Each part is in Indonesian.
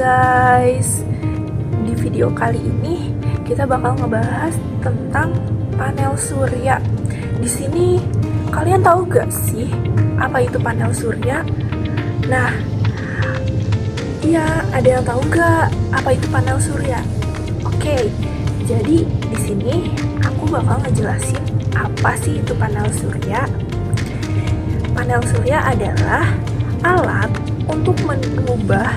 guys, di video kali ini kita bakal ngebahas tentang panel surya. Di sini kalian tahu gak sih apa itu panel surya? Nah, iya, ada yang tahu gak apa itu panel surya? Oke, jadi di sini aku bakal ngejelasin apa sih itu panel surya. Panel surya adalah alat untuk mengubah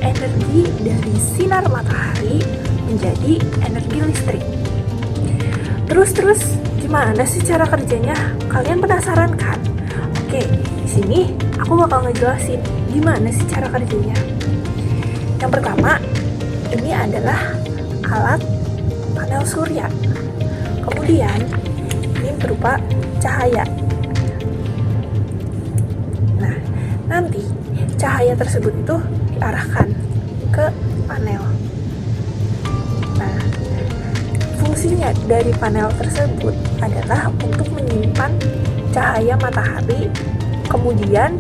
energi dari sinar matahari menjadi energi listrik. Terus gimana sih cara kerjanya? Kalian penasaran kan? Oke, di sini aku bakal ngejelasin gimana sih cara kerjanya. Yang pertama, ini adalah alat panel surya. Kemudian ini berupa cahaya. Nah, nanti cahaya tersebut itu diarahkan ke panel. Nah, fungsinya dari panel tersebut adalah untuk menyimpan cahaya matahari, kemudian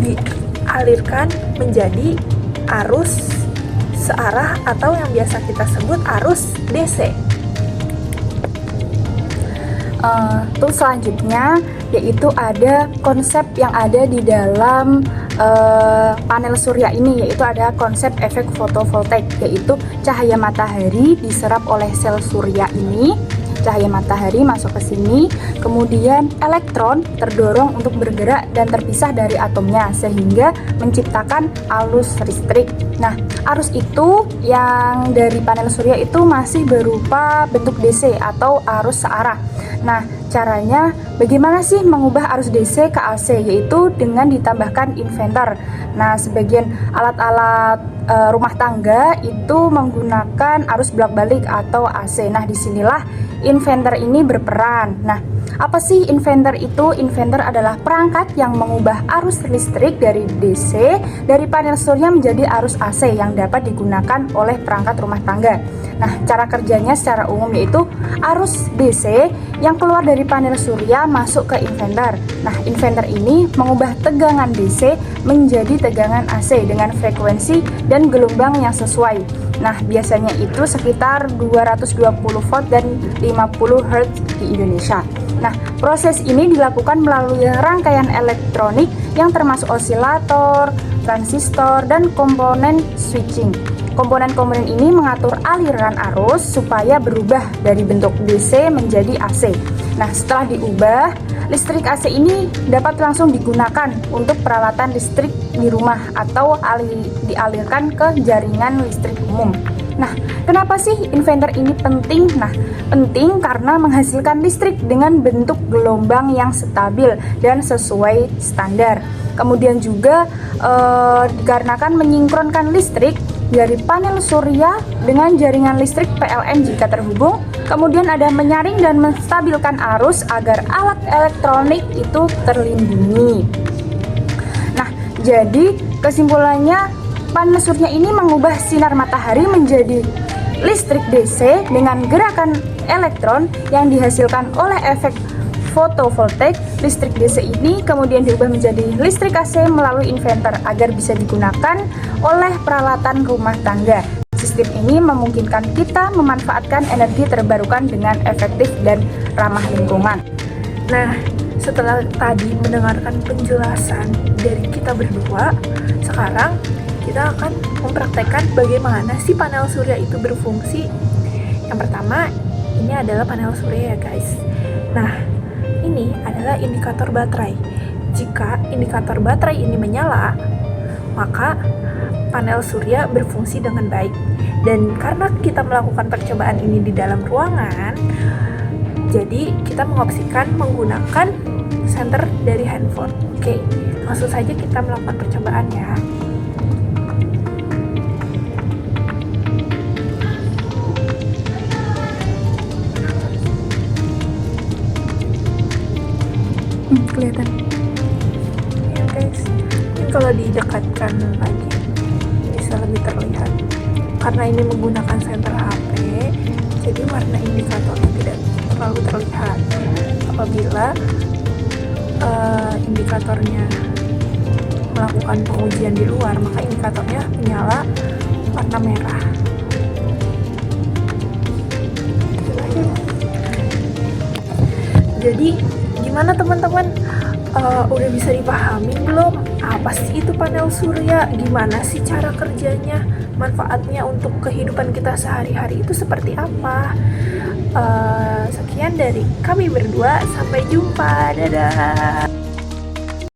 dialirkan menjadi arus searah atau yang biasa kita sebut arus DC. Terus selanjutnya yaitu ada konsep yang ada di dalam panel surya ini, yaitu ada konsep efek fotovoltaik, yaitu cahaya matahari diserap oleh sel surya ini. Cahaya matahari masuk ke sini, kemudian elektron terdorong untuk bergerak dan terpisah dari atomnya sehingga menciptakan arus listrik. Nah, arus itu yang dari panel surya itu masih berupa bentuk DC atau arus searah. Nah, caranya bagaimana sih mengubah arus DC ke AC, yaitu dengan ditambahkan inverter. Nah, sebagian alat-alat rumah tangga itu menggunakan arus bolak-balik atau AC. Nah, disinilah inverter ini berperan. Nah, apa sih inverter itu? Inverter adalah perangkat yang mengubah arus listrik dari DC dari panel surya menjadi arus AC yang dapat digunakan oleh perangkat rumah tangga. Nah, cara kerjanya secara umum yaitu arus DC yang keluar dari panel surya masuk ke inverter. Nah, inverter ini mengubah tegangan DC menjadi tegangan AC dengan frekuensi dan gelombang yang sesuai. Nah, biasanya itu sekitar 220 volt dan 50 Hz di Indonesia. Nah, proses ini dilakukan melalui rangkaian elektronik yang termasuk osilator, transistor, dan komponen switching. Komponen-komponen ini mengatur aliran arus supaya berubah dari bentuk DC menjadi AC. Nah, setelah diubah, listrik AC ini dapat langsung digunakan untuk peralatan listrik di rumah atau dialirkan ke jaringan listrik umum. Nah, kenapa sih inverter ini penting? Nah, penting karena menghasilkan listrik dengan bentuk gelombang yang stabil dan sesuai standar. Kemudian juga dikarenakan menyingkronkan listrik dari panel surya dengan jaringan listrik PLN jika terhubung. Kemudian ada menyaring dan menstabilkan arus agar alat elektronik itu terlindungi. Nah, jadi kesimpulannya panel surya ini mengubah sinar matahari menjadi listrik DC dengan gerakan elektron yang dihasilkan oleh efek fotovoltaik. Listrik DC ini kemudian diubah menjadi listrik AC melalui inverter agar bisa digunakan oleh peralatan rumah tangga. Sistem ini memungkinkan kita memanfaatkan energi terbarukan dengan efektif dan ramah lingkungan. Nah, setelah tadi mendengarkan penjelasan dari kita berdua, sekarang kita akan mempraktekkan bagaimana sih panel surya itu berfungsi. Yang pertama, ini adalah panel surya ya guys. Nah, ini adalah indikator baterai. Jika indikator baterai ini menyala, maka panel surya berfungsi dengan baik. Dan karena kita melakukan percobaan ini di dalam ruangan, jadi kita mengopsikan menggunakan senter dari handphone. Oke, langsung saja kita melakukan percobaan ya. Kelihatan. Ya guys, ini kalau didekatkan lagi bisa lebih terlihat. Karena ini menggunakan senter HP, jadi warna indikatornya tidak terlalu terlihat. Apabila indikatornya melakukan pengujian di luar, maka indikatornya menyala warna merah. Jadi gimana teman-teman? Udah bisa dipahami belum? Apa sih itu panel surya? Gimana sih cara kerjanya? Manfaatnya untuk kehidupan kita sehari-hari itu seperti apa? Sekian dari kami berdua. Sampai jumpa. Dadah.